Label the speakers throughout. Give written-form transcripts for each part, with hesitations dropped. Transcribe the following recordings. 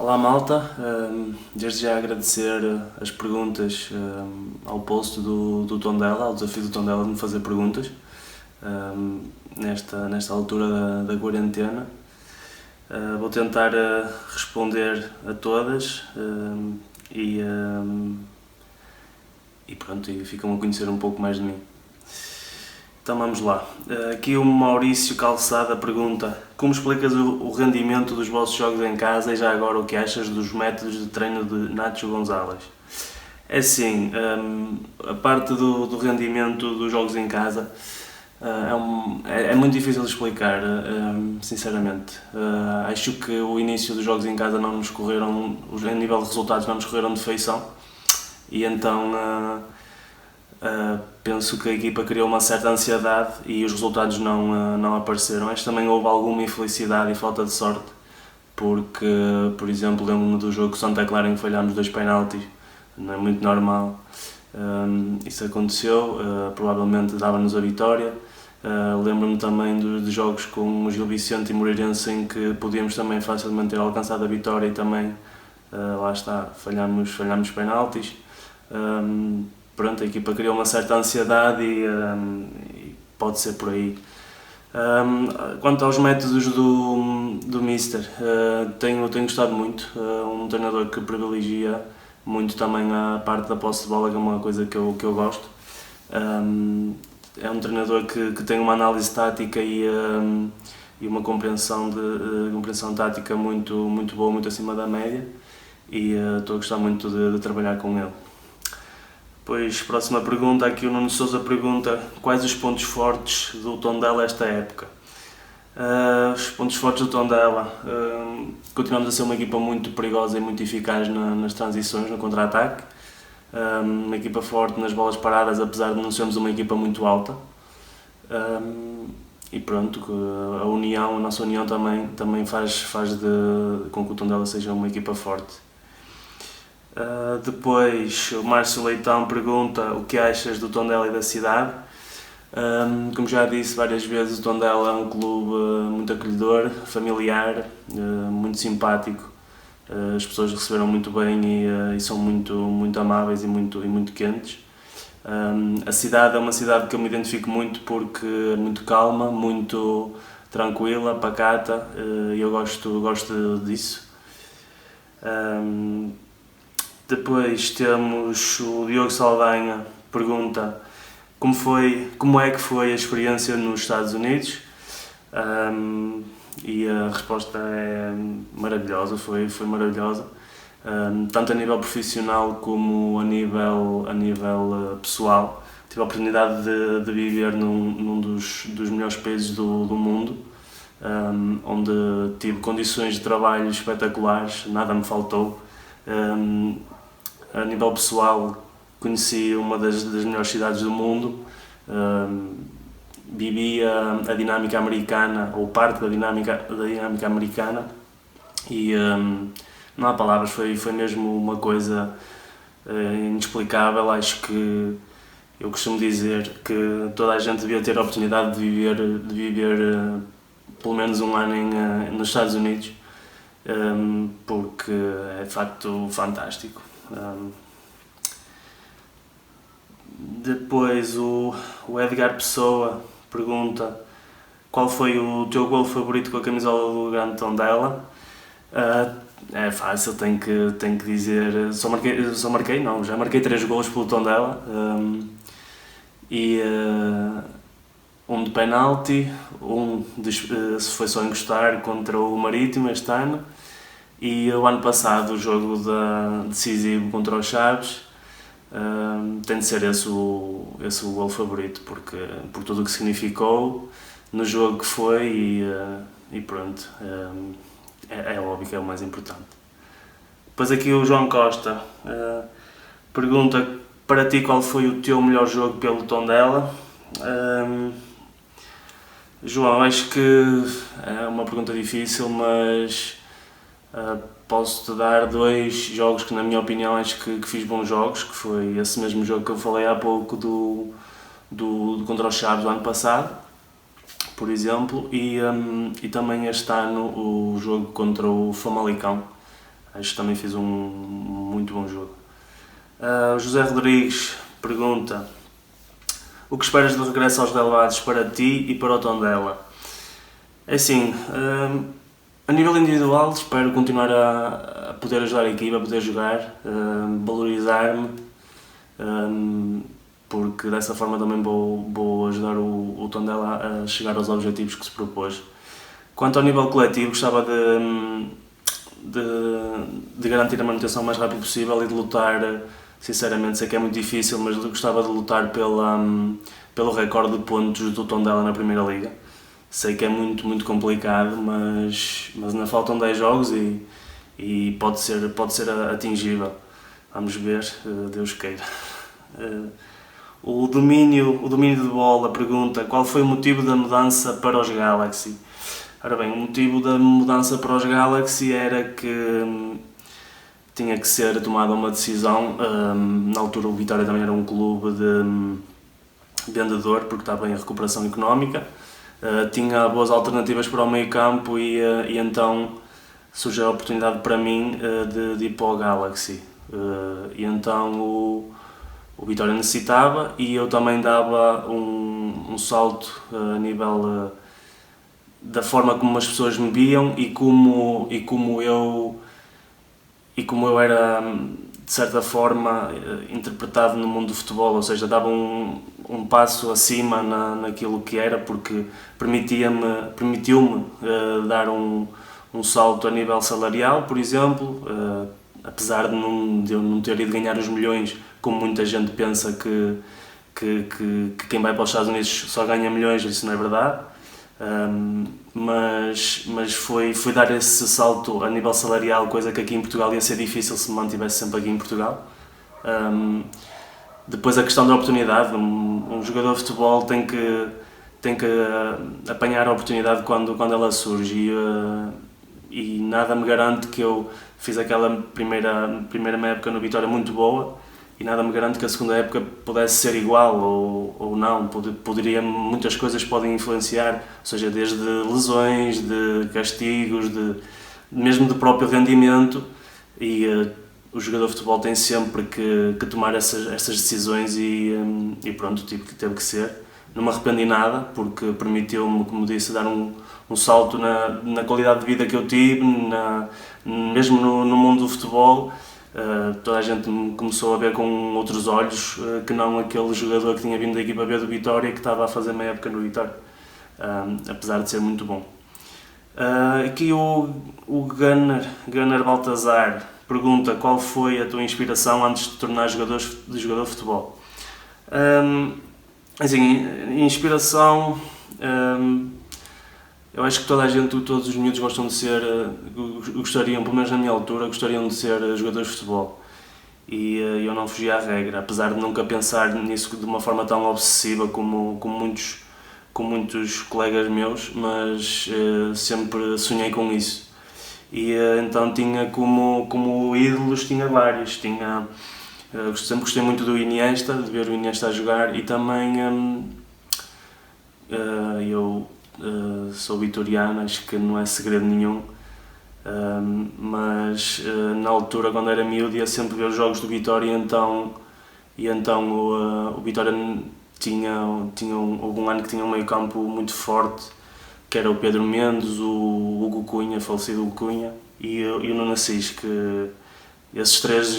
Speaker 1: Olá malta, desde já agradecer as perguntas ao post do Tondela, ao desafio do Tondela de me fazer perguntas nesta altura da quarentena. Vou tentar responder a todas e pronto, e ficam a conhecer um pouco mais de mim. Então vamos lá. Aqui o Maurício Calçada pergunta: como explicas o rendimento dos vossos jogos em casa e já agora o que achas dos métodos de treino de Nacho Gonzalez? É assim, a parte do rendimento dos jogos em casa é muito difícil de explicar, sinceramente. Acho que o início dos jogos em casa não nos correram, a nível de resultados, não nos correram de feição e então penso que a equipa criou uma certa ansiedade e os resultados não apareceram. Acho que também houve alguma infelicidade e falta de sorte, porque, por exemplo, lembro-me do jogo Santa Clara em que falhámos 2 penaltis, não é muito normal. Isso aconteceu, provavelmente dava-nos a vitória. Lembro-me também de jogos com o Gil Vicente e Moreirense em que podíamos também facilmente ter alcançado a vitória e também, lá está, falhámos penaltis. Pronto, a equipa criou uma certa ansiedade e pode ser por aí. Quanto aos métodos do Mister, tenho gostado muito, um treinador que privilegia muito também a parte da posse de bola, que é uma coisa que eu gosto. É um treinador que tem uma análise tática e uma compreensão tática muito boa, muito acima da média, e estou a gostar muito de trabalhar com ele. Depois, próxima pergunta, aqui o Nuno Sousa pergunta: quais os pontos fortes do Tondela esta época? Os pontos fortes do Tondela, continuamos a ser uma equipa muito perigosa e muito eficaz nas transições, no contra-ataque. Uma equipa forte nas bolas paradas, apesar de não sermos uma equipa muito alta. E pronto, a nossa união também faz com que o Tondela seja uma equipa forte. Depois o Márcio Leitão pergunta o que achas do Tondela e da cidade. Como já disse várias vezes, o Tondela é um clube muito acolhedor, familiar, muito simpático. As pessoas receberam muito bem e são muito amáveis e muito quentes. A cidade é uma cidade que eu me identifico muito porque é muito calma, muito tranquila, pacata, e eu gosto disso. Depois temos o Diogo Saldanha, pergunta como é que foi a experiência nos Estados Unidos, e a resposta é maravilhosa, foi maravilhosa, tanto a nível profissional como a nível pessoal. Tive a oportunidade de viver num dos melhores países do mundo, onde tive condições de trabalho espetaculares, nada me faltou. A nível pessoal, conheci uma das melhores cidades do mundo, vivi a dinâmica americana, ou parte da dinâmica americana, e não há palavras, foi mesmo uma coisa inexplicável. Acho que eu costumo dizer que toda a gente devia ter a oportunidade de viver pelo menos um ano nos Estados Unidos, porque é de facto fantástico. Depois o Edgar Pessoa pergunta: qual foi o teu golo favorito com a camisola do Grande Tondela? É fácil, tenho que dizer, já marquei 3 golos pelo Tondela, e um de penalti, se foi só encostar contra o Marítimo este ano, e o ano passado o jogo decisivo contra os Chaves. Tem de ser esse o gol favorito, por tudo o que significou no jogo que foi, e pronto, é óbvio que é o mais importante. Depois aqui o João Costa pergunta: para ti qual foi o teu melhor jogo pelo Tondela? João, acho que é uma pergunta difícil, mas posso-te dar 2 jogos que, na minha opinião, acho que fiz bons jogos, que foi esse mesmo jogo que eu falei há pouco contra os Chaves do ano passado, por exemplo, e também este ano o jogo contra o Famalicão, Acho que também fiz um muito bom jogo. O José Rodrigues pergunta: o que esperas de regresso aos relevados para ti e para o Tondela? É assim, a nível individual espero continuar a poder ajudar a equipa, a poder jogar, valorizar-me, porque dessa forma também vou ajudar o Tondela a chegar aos objetivos que se propôs. Quanto ao nível coletivo, gostava de garantir a manutenção o mais rápido possível e de lutar, sinceramente, sei que é muito difícil, mas gostava de lutar pelo recorde de pontos do Tondela na Primeira Liga. Sei que é muito complicado, mas ainda faltam 10 jogos e pode ser atingível. Vamos ver, Deus queira. O domínio de bola pergunta: qual foi o motivo da mudança para os Galaxy? Ora bem, o motivo da mudança para os Galaxy era que tinha que ser tomada uma decisão. Na altura o Vitória também era um clube de vendedor, porque estava em recuperação económica. Tinha boas alternativas para o meio campo e então surgiu a oportunidade para mim de ir para o Galaxy. E então o Vitória necessitava e eu também dava um salto a nível da forma como as pessoas me viam e como eu era, de certa forma, interpretado no mundo do futebol, ou seja, dava um passo acima naquilo que era, porque permitiu-me dar um salto a nível salarial, por exemplo, apesar de eu não ter ido ganhar os milhões, como muita gente pensa que quem vai para os Estados Unidos só ganha milhões, isso não é verdade. Mas foi dar esse salto a nível salarial, coisa que aqui em Portugal ia ser difícil se me mantivesse sempre aqui em Portugal. Depois a questão da oportunidade, um jogador de futebol tem que apanhar a oportunidade quando ela surge e nada me garante que eu fiz aquela primeira época no Vitória muito boa e nada me garante que a segunda época pudesse ser igual ou não. Muitas coisas podem influenciar, ou seja, desde lesões, de castigos, mesmo de próprio rendimento, e o jogador de futebol tem sempre que tomar essas decisões e pronto, teve que ser. Não me arrependi nada, porque permitiu-me, como disse, dar um salto na qualidade de vida que eu tive, mesmo no mundo do futebol. Toda a gente me começou a ver com outros olhos que não aquele jogador que tinha vindo da equipa B do Vitória e que estava a fazer uma época no Vitória, apesar de ser muito bom. Aqui o Gunnar Baltazar pergunta: qual foi a tua inspiração antes de te tornar jogador de futebol? Assim, inspiração, eu acho que todos os miúdos gostam de ser, gostariam, pelo menos na minha altura, gostariam de ser jogadores de futebol. E eu não fugi à regra, apesar de nunca pensar nisso de uma forma tão obsessiva como muitos colegas meus, mas sempre sonhei com isso. E então tinha como ídolos, tinha vários. Sempre gostei muito do Iniesta, de ver o Iniesta a jogar, e também eu sou vitoriano, acho que não é segredo nenhum, mas na altura, quando era miúdo, ia sempre ver os jogos do Vitória, e então o Vitória houve um ano que tinha um meio campo muito forte, que era o Pedro Mendes, o Hugo Cunha, falecido Hugo Cunha, e o Nuno Assis, que esses três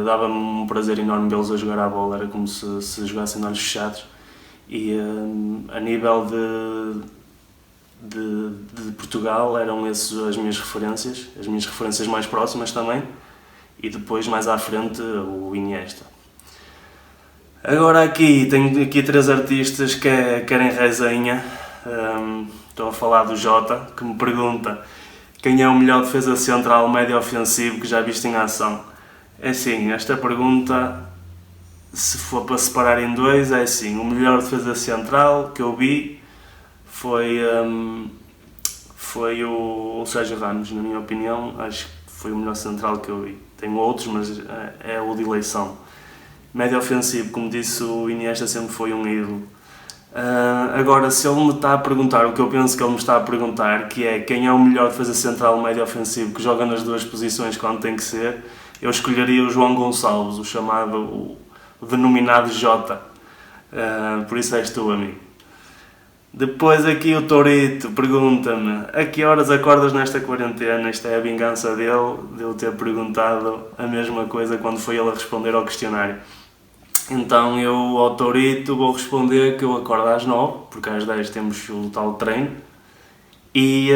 Speaker 1: dava-me um prazer enorme vê-los a jogar à bola, era como se jogassem de olhos fechados. E a nível de Portugal eram essas as minhas referências mais próximas também, e depois mais à frente o Iniesta. Agora tenho aqui 3 artistas que querem resenha. Estou a falar do Jota, que me pergunta: quem é o melhor defesa central médio ofensivo que já viste em ação? É assim, esta pergunta, se for para separar em 2, é assim: o melhor defesa central que eu vi foi o Sérgio Ramos, na minha opinião. Acho que foi o melhor central que eu vi. Tenho outros, mas é o de eleição. Médio ofensivo, como disse, o Iniesta sempre foi um ídolo. Agora, se ele me está a perguntar o que eu penso que ele me está a perguntar, que é quem é o melhor defesa central médio ofensivo que joga nas duas posições quando tem que ser, eu escolheria o João Gonçalves, o chamado, o denominado Jota. Por isso és tu, amigo. Depois aqui o Torito pergunta-me: a que horas acordas nesta quarentena? Isto é a vingança dele, de eu ter perguntado a mesma coisa quando foi ele a responder ao questionário. Então eu ao Torito vou responder que eu acordo às 9, porque às 10 temos o tal treino. E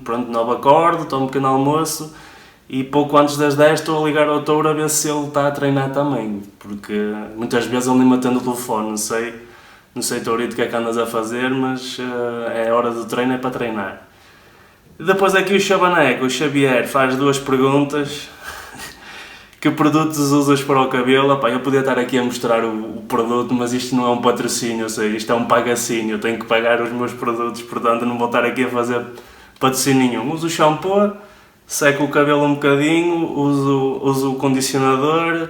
Speaker 1: pronto, 9 acordo, tomo um pequeno almoço e pouco antes das 10 estou a ligar ao Touro a ver se ele está a treinar também, porque muitas vezes ele nem me atende o telefone, não sei Tourito o que é que andas a fazer, mas é hora do treino, é para treinar. E depois aqui o Chabaneco, o Xavier, faz duas perguntas. Que produtos usas para o cabelo? Epá, eu podia estar aqui a mostrar o produto, mas isto não é um patrocínio, ou seja, isto é um pagacínio, eu tenho que pagar os meus produtos, portanto não vou estar aqui a fazer patrocínio nenhum. Uso o shampoo, seco o cabelo um bocadinho, uso o condicionador,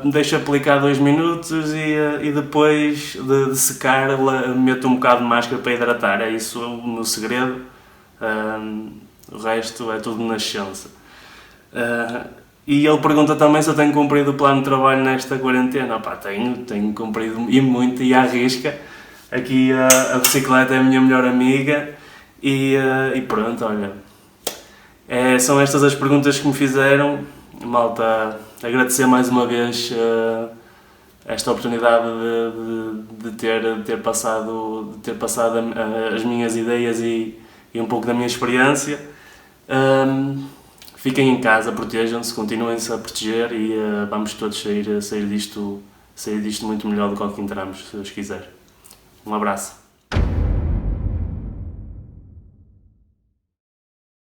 Speaker 1: deixo aplicar 2 minutos e depois de secar meto um bocado de máscara para hidratar. É isso o meu segredo, o resto é tudo nascença. E ele pergunta também se eu tenho cumprido o plano de trabalho nesta quarentena. Pá, tenho cumprido e muito, e à risca. Aqui a bicicleta é a minha melhor amiga e pronto, olha. São estas as perguntas que me fizeram. Malta, agradecer mais uma vez esta oportunidade de ter passado as minhas ideias e um pouco da minha experiência. Fiquem em casa, protejam-se, continuem-se a proteger e vamos todos sair disto muito melhor do que entramos, se Deus quiser. Um abraço.